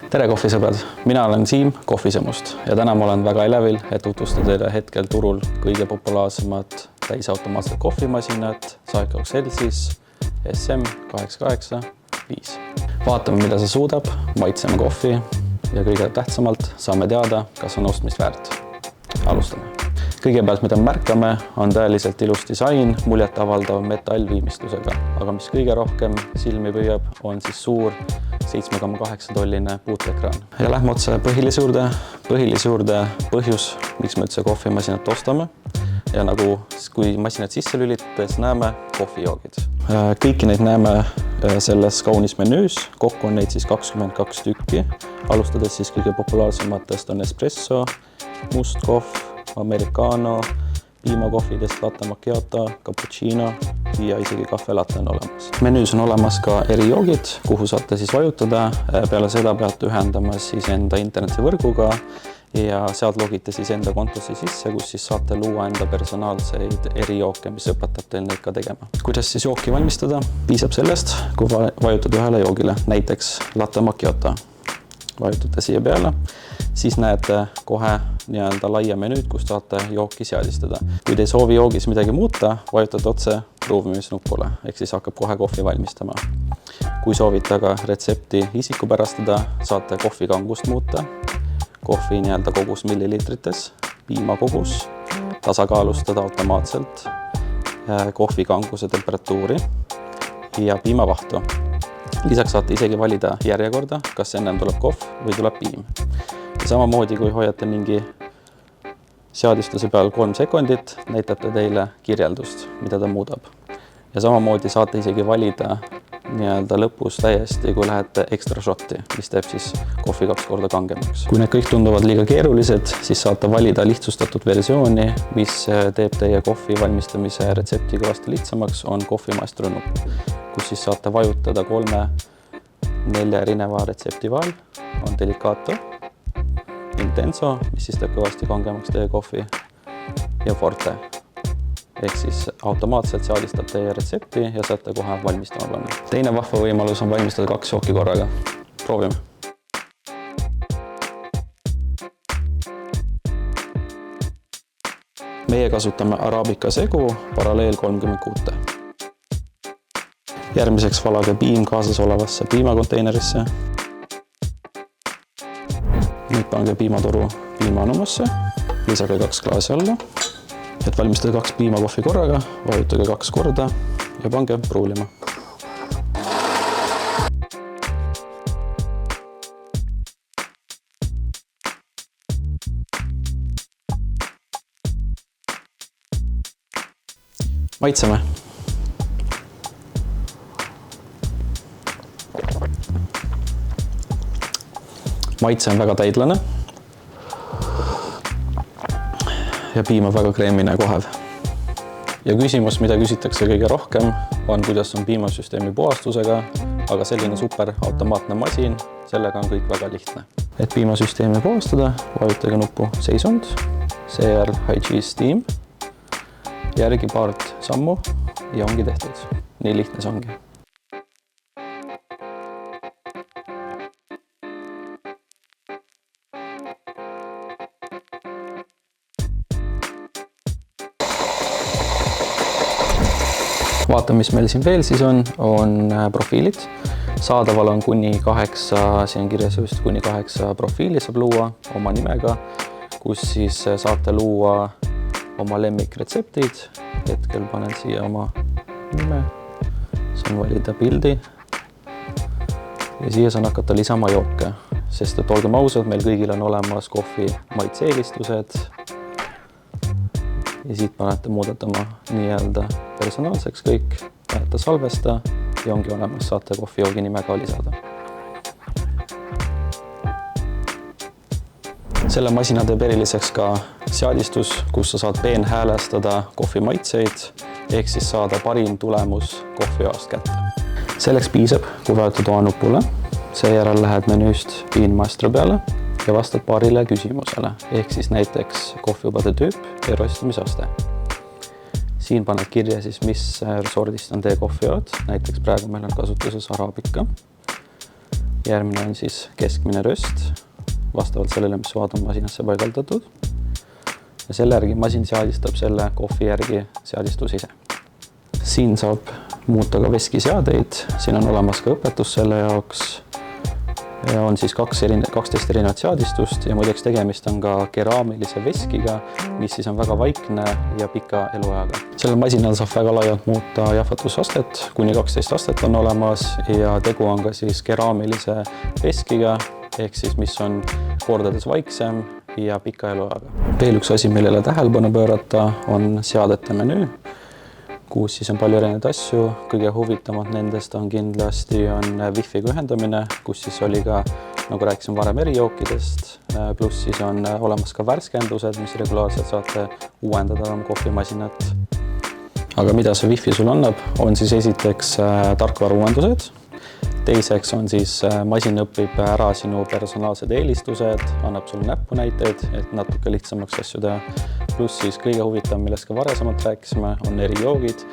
Tere kohvisõbrad, mina olen Siim Kohvisemust ja täna ma olen väga elevil, et tutvustada teile hetkel turul kõige populaarsemat täisautomaatset kohvimasinat Saiko Excelsis SM885. Vaatame, mida see suudab, maitseme kohvi ja kõige tähtsamalt saame teada, kas on ostmist väärt. Alustame. Kõigepealt, mida märkame, on tõeliselt ilus disain, muljet avaldav metallviimistlusega, aga mis kõige rohkem silmi püüab, on siis suur 7,8-tolline puutekraan. Ja lähme otse põhilise juurde põhjus, miks me üldse kohvimasinat ostame. Ja nagu kui masinat sisse lülitades näeme kohvijoogid. Kõiki neid näeme selles kaunis menüüs, kokku on neid siis 22 tükki. Alustades siis kõige populaarsematest on espresso, must kohv, americano, piimakohvidest latte macchiato, cappuccino ja isegi kahvelatte on olemas. Menüüs on olemas ka erijoogid, kuhu saate siis vajutada. Peale seda peate ühendama siis enda internetivõrguga ja sealt logite siis enda kontosse sisse, kus siis saate luua enda personaalseid erijooke, mis õpetab teil neid ka tegema. Kuidas siis jooki valmistada? Piisab sellest, kui vajutad ühele joogile, näiteks latte macchiato. Vajutate siia peale, siis näete kohe nii-öelda laia menüüd, kus saate jooki seadistada. Kui te ei soovi joogis midagi muuta, vajutate otse pruuvimisnuppule, ehk siis hakkab kohe kohvi valmistama. Kui soovite aga retsepti isikupärastada, saate kohvi kangust muuta, kohvi nii-öelda kogus milliliitrites, piima kogus, tasakaalustada automaatselt, kohvi kanguse temperatuuri ja piimavahtu. Lisaks saate isegi valida järjekorda, kas ennem tuleb kohv või tuleb piim. Ja samamoodi, kui hoiate mingi seadistuse peal 3 sekundit, näitab ta teile kirjeldust, mida ta muudab. Ja samamoodi saate isegi valida nii-öelda lõpus täiesti, kui lähete ekstra shotti, mis teeb siis kohvi 2 korda kangemaks. Kui need kõik tunduvad liiga keerulised, siis saate valida lihtsustatud versiooni, mis teeb teie kohvi valmistamise retsepti kõvasti lihtsamaks, on kohvimaestro nupp, kus siis saate vajutada 3-4 erineva retsepti vahel, on delicato, intenso, mis siis teeb kõvasti kangemaks teie kohvi, ja forte. Ehk siis automaatselt seadistab teie retsepti ja saate kohe valmistama panna. Teine vahva võimalus on valmistada 2 jooki korraga. Proovime. Meie kasutame araabika segu paralleel 36. Järgmiseks valage piim kaasas olevasse piimakonteinerisse. Nüüd pange piimatoru piimanumasse, lisage 2 klaasi alla. Et valmistada 2 piimakohvi korraga, vajutage 2 korda ja pange pruulima. Maitseme. Maitse on väga täidlane ja piim on väga kreemine ja kohev. Ja küsimus, mida küsitakse kõige rohkem, on kuidas on piimasüsteemi puhastusega, aga selline super automaatne masin, sellega on kõik väga lihtne. Et piimasüsteemi puhastada, vajutage nuppu seisund, seejärel Hygiene Steam, järgi paart sammu ja ongi tehtud. Nii lihtne see ongi. Vaatame, mis meil siin veel siis on profiilid. Saadaval on kuni 8, siin on kirjas just kuni 8 profiili saab luua oma nimega, kus siis saate luua oma lemmikretseptid. Hetkel panen siia oma nime, saan valida pildi ja siia saan hakata lisama jooke, sest et olgem ausad, meil kõigil on olemas kohvi maitse-eelistused ja siit panete muudate oma nii-öelda personaalseks kõik, panete salvesta ja ongi olemas, saate kohvijoogi nime ka lisada. Selle masina teeb eriliseks ka seadistus, kus sa saad peenhäälestada kohvi maitseid, ehk siis saada parim tulemus kohvijoast kätte. Selleks piisab, kui vajutad O-nupule, seejärel lähed menüüst Beanmaestro peale ja vastad paarile küsimusele, ehk siis näiteks kohviubade tüüp ja roistamisaste. Siin paned kirja siis, mis sordist on teie kohvijood, näiteks praegu meil on kasutuses araabika. Järgmine on siis keskmine röst, vastavalt sellele, mis vaad on masinasse paigaldatud. Ja selle järgi masin seadistab selle kohvi järgi seadistus ise. Siin saab muuta ka veskiseadeid, siin on olemas ka õpetus selle jaoks. Ja on siis 12 erinevat seadistust ja muideks tegemist on ka keraamilise veskiga, mis siis on väga vaikne ja pika eluajaga. Sellel masinal saab väga laialt muuta jahvatusastet, kuni 12 astet on olemas ja tegu on ka siis keraamilise veskiga, ehk siis mis on kordades vaiksem ja pika eluajaga. Veel üks asi, millele tähelepanu pöörata, on seadete menüü, kus siis on palju erinevaid asju. Kõige huvitavamad nendest on kindlasti Wi-Fi'ga ühendamine, kus siis oli ka, nagu rääkisin varem, erijookidest, pluss siis on olemas ka värskendused, mis regulaarselt saate uuendada oma kohvimasinat. Aga mida see Wi-Fi sul annab, on siis esiteks tarkvarauuendused. Teiseks on siis masin õpib ära sinu personaalsed eelistused, annab sulle näpunäiteid, et natuke lihtsamaks asju teha. Pluss siis kõige huvitavam, millest ka varasemalt rääkisime, on erijoogid,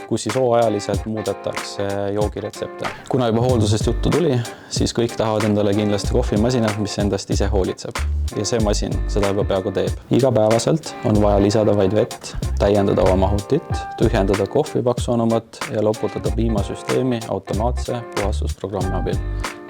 kus siis hooajaliselt muudetakse joogiretsepte. Kuna juba hooldusest juttu tuli, siis kõik tahavad endale kindlasti kohvimasinat, mis endast ise hoolitseb. Ja see masin seda juba peaaegu teeb. Igapäevaselt on vaja lisada vaid vett, täiendada oma mahutit, tühjendada kohvipaksuonumat ja loputada piimasüsteemi automaatse puhastusprogrammi abil.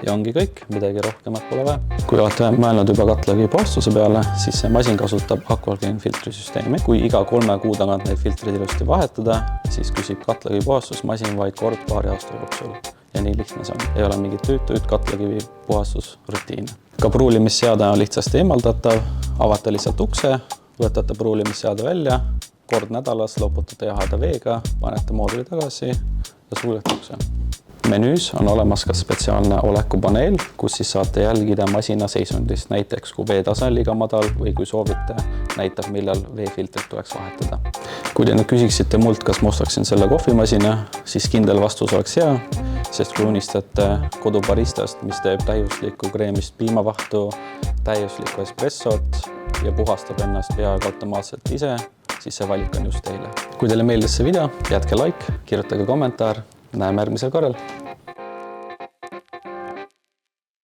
Ja ongi kõik, midagi rohkemat pole vaja. Kui olete mõelnud juba katlagi puhastuse peale, siis see masin kasutab Aquaclean filtrisüsteemi. Kui iga 3 kuu tagant neid filtrid ilusti vahetada, siis küsib katlagi puhastusmasin vaid kord paari aasta jooksul. Ja nii lihtne see on. Ei ole mingit tüütuid katlakivi puhastusrutiine. Ka pruulimisseade on lihtsasti eemaldatav. Avate lihtsalt ukse, võtate pruulimisseade välja, kord nädalas loputate jaheda veega, panete mooduli tagasi ja sulgete ukse. Menüüs on olemas ka spetsiaalne olekupaneel, kus siis saate jälgida masina seisundist, näiteks kui veetase on liiga madal või kui soovite, näitab, millal veefiltrit tuleks vahetada. Kui te nüüd küsiksite mult, kas ma ostaksin selle kohvimasina, siis kindel vastus oleks hea, sest kui unistate kodubaristast, mis teeb täiuslikku kreemist piimavahtu, täiuslikku espressot ja puhastab ennast peaaegu automaatselt ise, siis see valik on just teile. Kui teile meeldis see video, jätke like, kirjutage kommentaar. Näeme järgmisel korral.